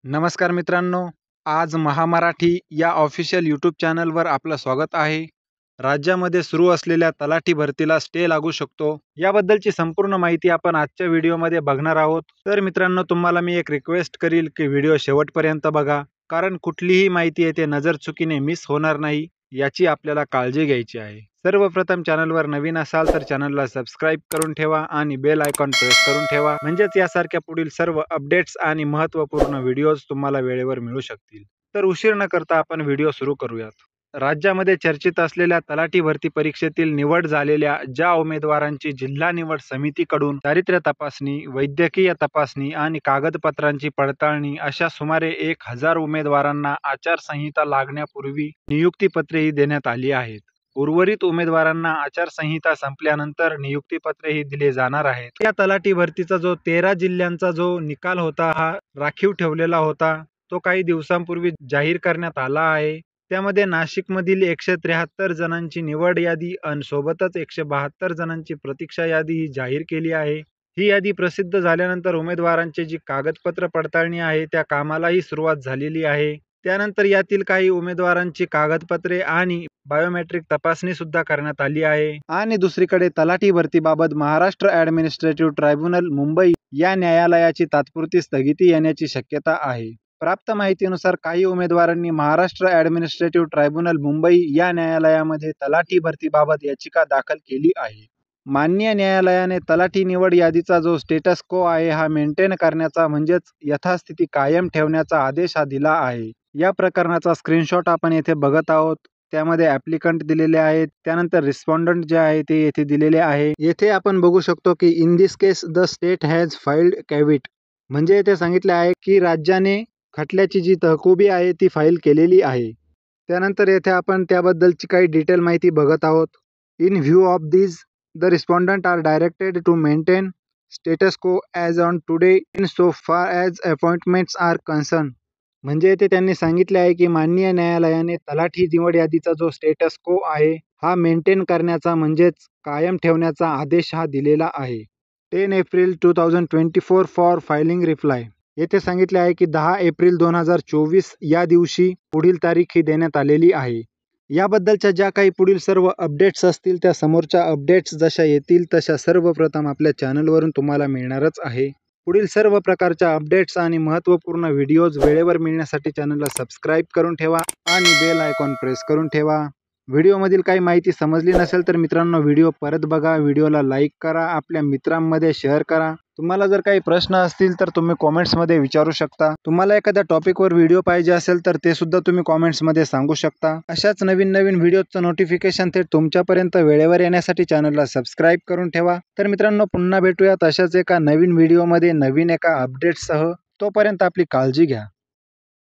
नमस्कार मित्रांनो, आज महामराठी या ऑफिशियल यूट्यूब चॅनलवर आपलं स्वागत आहे. राज्यामध्ये सुरू असलेल्या तलाठी भरतीला स्टे लागू शकतो, याबद्दलची संपूर्ण माहिती आपण आजच्या व्हिडिओमध्ये बघणार आहोत. तर मित्रांनो, तुम्हाला मी एक रिक्वेस्ट करील की व्हिडिओ शेवटपर्यंत बघा, कारण कुठलीही माहिती येथे नजरचुकीने मिस होणार नाही, याची आपल्याला काळजी घ्यायची आहे. सर्वप्रथम चॅनलवर नवीन असाल तर चॅनलला सबस्क्राईब करून ठेवा आणि बेल आयकॉन प्रेस करून ठेवा, म्हणजेच यासारख्या पुढील सर्व अपडेट्स आणि महत्त्वपूर्ण व्हिडिओज तुम्हाला वेळेवर मिळू शकतील. तर उशीर न करता आपण व्हिडिओ सुरू करूयात. राज्यामध्ये चर्चेत असलेल्या तलाठी भरती परीक्षेतील निवड झालेल्या ज्या उमेदवारांची जिल्हा निवड समितीकडून चारित्र्य तपासणी, वैद्यकीय तपासणी आणि कागदपत्रांची पडताळणी अशा सुमारे 1000 उमेदवारांना आचारसंहिता लागण्यापूर्वी नियुक्तीपत्रेही देण्यात आली आहेत. उर्वरित उमेदवारांना आचारसंहिता संपल्यानंतर नियुक्तीपत्रेही दिले जाणार आहेत. या तलाठी भरतीचा जो 13 जिल्ह्यांचा जो निकाल होता, हा राखीव ठेवलेला होता. तो काही दिवसांपूर्वी जाहीर करण्यात आला आहे. त्यामध्ये नाशिकमधील 173 जणांची निवड यादी आणि सोबतच 172 जणांची प्रतीक्षा यादी ही जाहीर केली आहे. ही यादी प्रसिद्ध झाल्यानंतर उमेदवारांची जी कागदपत्र पडताळणी आहे त्या कामालाही सुरुवात झालेली आहे. त्यानंतर यातील काही उमेदवारांची कागदपत्रे आणि बायोमेट्रिक तपासणी सुद्धा करण्यात आली आहे. आणि दुसरीकडे तलाठी भरतीबाबत महाराष्ट्र ॲडमिनिस्ट्रेटिव्ह ट्रायब्युनल मुंबई या न्यायालयाची तात्पुरती स्थगिती येण्याची शक्यता आहे. प्राप्त माहितीनुसार काही उमेदवारांनी महाराष्ट्र ॲडमिनिस्ट्रेटिव्ह ट्रायब्युनल मुंबई या न्यायालयामध्ये तलाठी भरतीबाबत याचिका दाखल केली आहे. माननीय न्यायालयाने तलाठी निवड यादीचा जो स्टेटस को आहे हा मेंटेन करण्याचा, म्हणजेच यथास्थिती कायम ठेवण्याचा आदेश हा दिला आहे. या प्रकरणाचा स्क्रीनशॉट आपण येथे बघत आहोत. त्यामध्ये ॲप्लिकंट दिलेले आहेत, त्यानंतर रिस्पॉन्डंट जे आहे ते येथे दिलेले आहे. येथे आपण बघू शकतो की in this case the state has filed caveat, म्हणजे येथे सांगितले आहे की राज्याने खटल्याची जी तहकुबी आहे ती फाईल केलेली आहे. त्यानंतर येथे आपण त्याबद्दलची काही डिटेल माहिती बघत आहोत. In view of this the respondent are directed to maintain status quo as on today in so far as appointments are concern, म्हणजे येथे त्यांनी सांगितले आहे की माननीय न्यायालयाने तलाठी निवड यादीचा जो स्टेटस को आहे हा मेंटेन करण्याचा, म्हणजेच कायम ठेवण्याचा आदेश हा दिलेला आहे. 10 एप्रिल 2024 फॉर फायलिंग रिप्लाय, येथे सांगितले आहे की 10 एप्रिल 2024 या दिवशी पुढील तारीख ही देण्यात आलेली आहे. याबद्दलच्या ज्या काही पुढील सर्व अपडेट्स असतील त्या समोरच्या अपडेट्स जशा येतील तशा सर्वप्रथम आपल्या चॅनलवरून तुम्हाला मिळणारच आहे. पुढील सर्व प्रकारच्या अपडेट्स आणि महत्त्वपूर्ण व्हिडिओज वेळेवर मिळण्यासाठी चॅनलला सबस्क्राईब करून ठेवा आणि बेल आयकॉन प्रेस करून ठेवा. व्हिडिओमधील काही माहिती समजली नसेल तर मित्रांनो व्हिडिओ परत बघा, व्हिडिओला लाईक करा, आपल्या मित्रांमध्ये शेअर करा. तुम्हाला जर काही प्रश्न असतील तर तुम्ही कॉमेंट्समध्ये विचारू शकता. तुम्हाला एखाद्या टॉपिकवर व्हिडिओ पाहिजे असेल तर ते सुद्धा तुम्ही कॉमेंट्समध्ये सांगू शकता. अशाच नवीन नवीन व्हिडिओचं नोटिफिकेशन थेट तुमच्यापर्यंत वेळेवर येण्यासाठी चॅनलला सबस्क्राईब करून ठेवा. तर मित्रांनो, पुन्हा भेटूयात अशाच एका नवीन व्हिडिओमध्ये नवीन एका अपडेटसह. तोपर्यंत आपली काळजी घ्या.